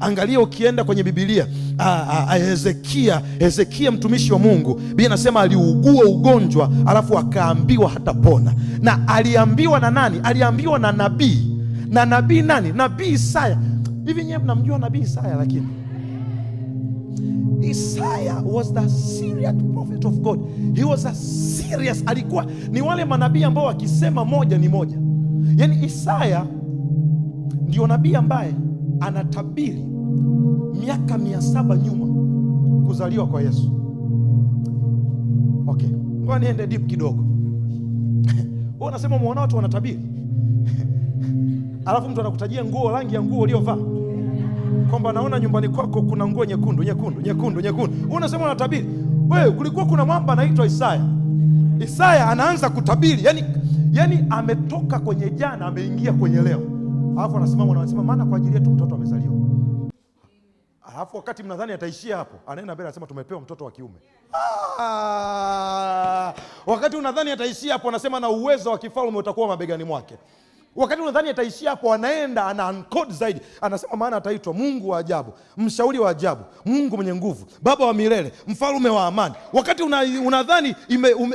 Angalia ukienda kwenye Biblia, Hezekia mtumishi wa Mungu, Biblia inasema aliugua ugonjwa alafu akaambiwa hatapona. Na aliambiwa na nani? Aliambiwa na nabii. Na nabii nani? Nabii Isaya. Hivi nyewe mnamjua nabii Isaya? Lakini Isaiah was the serious prophet of God. He was a serious, alikuwa ni wale manabii ambao wakisema moja ni moja. Yaani Isaya ndio nabii ambaye anatabiri miaka 700 nyuma kuzaliwa kwa Yesu. Okay, ngoja niende deep kidogo. Wewe unasema muona watu wanatabiri alafu mtu anakutajia nguo, rangi ya nguo uliyovaa, kwamba naona nyumbani kwako kuna nguo nyekundu. Wewe unasema unatabiri. Wewe, kulikuwa kuna mwamba anaitwa Isaya. Isaya anaanza kutabiri, yani ametoka kwenye jana ameingia kwenye leo. Alafu anasema maana kwa ajili yetu mtoto amezaliwa. Alafu wakati mnadhani ataishia hapo, anaenda mbele anasema tumepewa mtoto wa kiume. Wakati unadhani ataishia hapo, anasema na uwezo wa kifalme utakuwa mabegani mwake. Wakati unadhani ataishia hapo, anaenda ana uncode zaidi, anasema maana ataitwa Mungu wa ajabu, mshauri wa ajabu, Mungu mwenye nguvu, Baba wa milele, mfalme wa amani. Wakati unadhani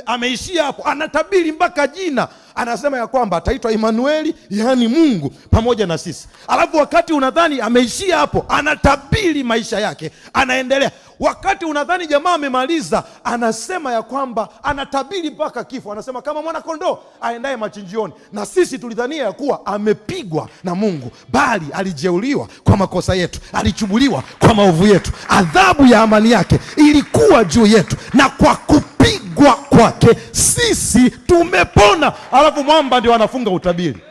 ameishia hapo, anatabiri mpaka jina, anasema ya kwamba ataitwa Emmanueli, yani Mungu pamoja na sisi. Alafu wakati unadhani ameishia hapo, anatabiri maisha yake, anaendelea. Wakati unadhani jamaa amemaliza, anasema ya kwamba anatabiri mpaka kifo. Anasema kama mwana kondoo aendaye machinjioni. Na sisi tulidhania ya kuwa amepigwa na Mungu, bali alijeuliwa kwa makosa yetu, alichubuliwa kwa maovu yetu. Adhabu ya amani yake ilikuwa juu yetu, na kwa kupigwa kwake sisi tumepona. Alafu mwamba ndio anafunga utabiri,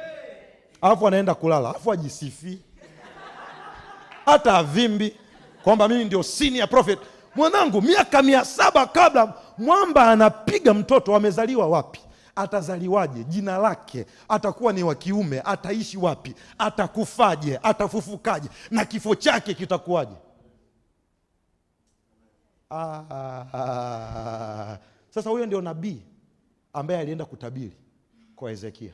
alafu anaenda kulala, alafu ajisifi hata avimbi kwamba mimi ndio senior prophet. Mwanangu, miaka 700 kabla mwamba anapiga mtoto. Amezaliwa wapi? Atazaliwaje? Jina lake atakuwa ni wa kiume? Ataishi wapi? Atakufaje? Atafufukaje? Na kifo chake kitakuwaje? Sasa huyo ndio nabii ambaye alienda kutabiri kwa Hezekia.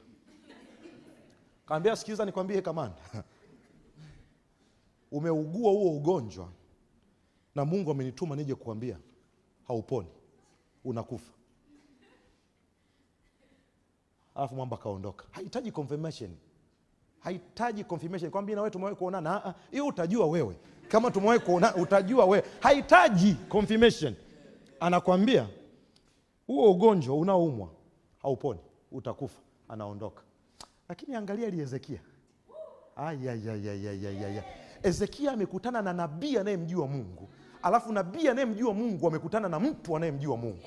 Kaambia, sikiza nikwambie kamanda, umeugua huo ugonjwa na Mungu amenituma nije kuambia hauponi, unakufa. Alafu mwamba kaondoka. Hahitaji confirmation. Kwambia na wewe tumewahi kuonana. Hiyo utajua wewe. Kama tumewahi kuonana utajua wewe. Hahitaji confirmation. Anakuambia huo ugonjwa unaoumwa hauponi, utakufa. Anaondoka. Lakini angalia Hezekia. Hezekia amekutana na nabii anayemjua Mungu. Alafu nabii anayemjua Mungu amekutana na mtu anayemjua Mungu.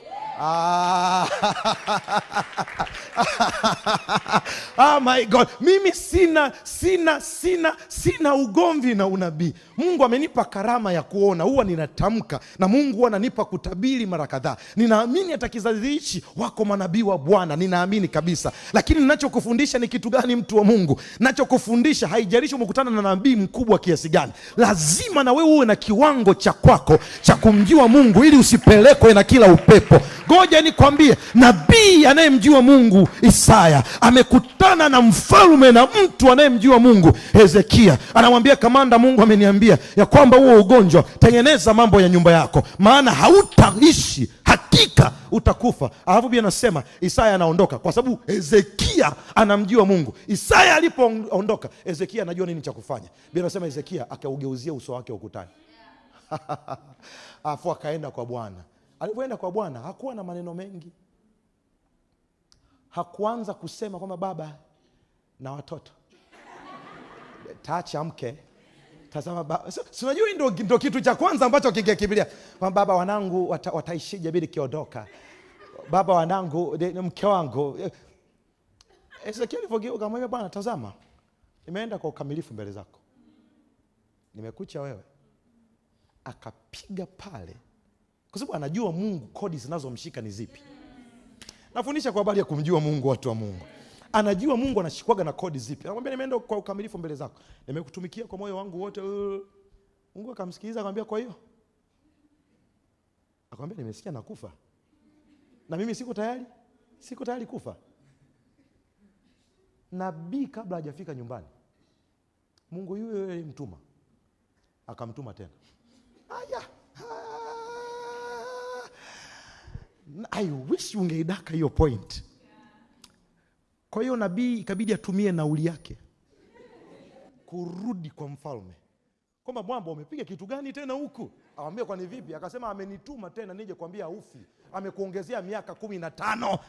Oh my God. Mimi sina ugomvi na unabii. Mungu amenipa karama ya kuona. Huwa ninatamka na Mungu huwa ananipa kutabiri mara kadhaa. Ninaamini hata kizazi hichi wako manabii wa Bwana. Ninaamini kabisa. Lakini ninachokufundisha ni kitu gani, mtu wa Mungu? Ninachokufundisha haijalishi umekutana na nabii mkubwa kiasi gani. Lazima na wewe uwe na kiwango cha kwako cha kumjua Mungu ili usipelekwe na kila upepo. Ngoja nikwambie, nabii anayemjua Mungu Isaya amekutana na mfalme na mtu anayemjua Mungu Hezekia. Anamwambia, kamanda, Mungu ameniambia ya kwamba huo ugonjwa, tengeneza mambo ya nyumba yako, maana hautaishi, hakika utakufa. Alafu Biblia anasema Isaya anaondoka kwa sababu Hezekia anamjua Mungu. Isaya alipoondoka, Hezekia anajua nini cha kufanya. Biblia anasema Hezekia akaugeuzia uso wake ukutani. Alafu akaenda kwa Bwana. Alipoenda kwa Bwana hakuwa na maneno mengi. Hakuanza kusema kwamba baba na watoto, taacha mke, tazama baba. Si unajua ndio kitu cha kwanza ambacho kingekimbilia. Kwamba baba wanangu wataishije bila kiondoka. Baba wanangu, mke wangu. Hezekia alipogeuka akamwambia Bwana, tazama, nimeenda kwa ukamilifu mbele zako. Nimekucha wewe. Akapiga pale. Kwa sababu anajua Mungu kodi zinazomshika ni zipi. Nafundisha kwa habari ya kumjua Mungu, watu wa Mungu. Anajua Mungu anashikwaga na kodi zipi. Anamwambia nimeenda kwa ukamilifu mbele zako. Nimekutumikia kwa moyo wangu wote. Mungu akamsikiliza akamwambia kwa hiyo. Akamwambia nimesikia nakufa. Na mimi siko tayari kufa. Nabii kabla hajafika nyumbani, Mungu yule mtuma akamtuma tena. Aya, I wish ungeidaka hiyo point. Kwa hiyo nabii ikabidi atumie nauli yake kurudi kwa mfalme, kwamba mwamba umepiga kitu gani tena huku? Akamwambia kwani vipi? Akasema amenituma tena nije kwambia ufi, amekuongezea miaka 15